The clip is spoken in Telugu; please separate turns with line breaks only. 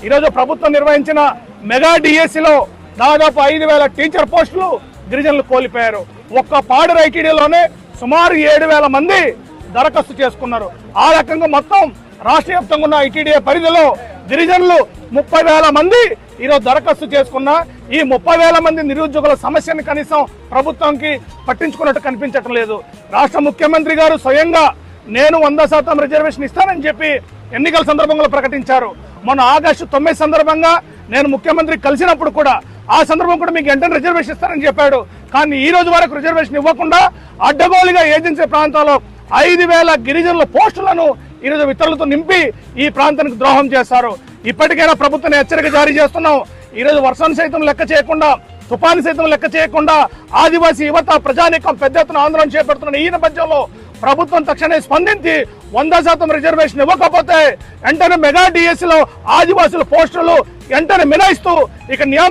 ఈరోజు ప్రభుత్వం నిర్వహించిన మెగా డిఎస్సిలో దాదాపు 5,000 టీచర్ పోస్టులు గిరిజనులు కోల్పోయారు. ఒక్క పాడేరు ఐటీడీలోనే సుమారు 7,000 మంది దరఖాస్తు చేసుకున్నారు. ఆ రకంగా మొత్తం రాష్ట్ర వ్యాప్తంగా ఉన్న ఐటీడీఏ పరిధిలో గిరిజనులు 30,000 మంది ఈరోజు దరఖాస్తు చేసుకున్న ఈ 30,000 మంది నిరుద్యోగుల సమస్యని కనీసం ప్రభుత్వానికి పట్టించుకున్నట్టు కనిపించటం లేదు. రాష్ట్ర ముఖ్యమంత్రి గారు స్వయంగా నేను 100% రిజర్వేషన్ ఇస్తానని చెప్పి ఎన్నికల సందర్భంగా ప్రకటించారు. మొన్న ఆగస్టు 9 సందర్భంగా నేను ముఖ్యమంత్రి కలిసినప్పుడు కూడా ఆ సందర్భం కూడా మీకు వెంటనే రిజర్వేషన్ ఇస్తానని చెప్పాడు. కానీ ఈ రోజు వరకు రిజర్వేషన్ ఇవ్వకుండా అడ్డగోలుగా ఏజెన్సీ ప్రాంతాల్లో 5,000 గిరిజనుల పోస్టులను ఈరోజు ఇతరులతో నింపి ఈ ప్రాంతానికి ద్రోహం చేస్తారు. ఇప్పటికైనా ప్రభుత్వాన్ని హెచ్చరిక జారీ చేస్తున్నాం. ఈరోజు వర్షాన్ని సైతం లెక్క చేయకుండా, తుఫాను సైతం లెక్క చేయకుండా ఆదివాసీ యువత ప్రజానీకం పెద్ద ఎత్తున ఆందోళన చేపడుతున్న ఈ నేపథ్యంలో ప్రభుత్వం తక్షణమే స్పందించి 100% రిజర్వేషన్ ఇవ్వకపోతే వెంటనే మెగా డిఎస్సిలో ఆదివాసుల పోస్టులు వెంటనే మినాయిస్తూ ఇక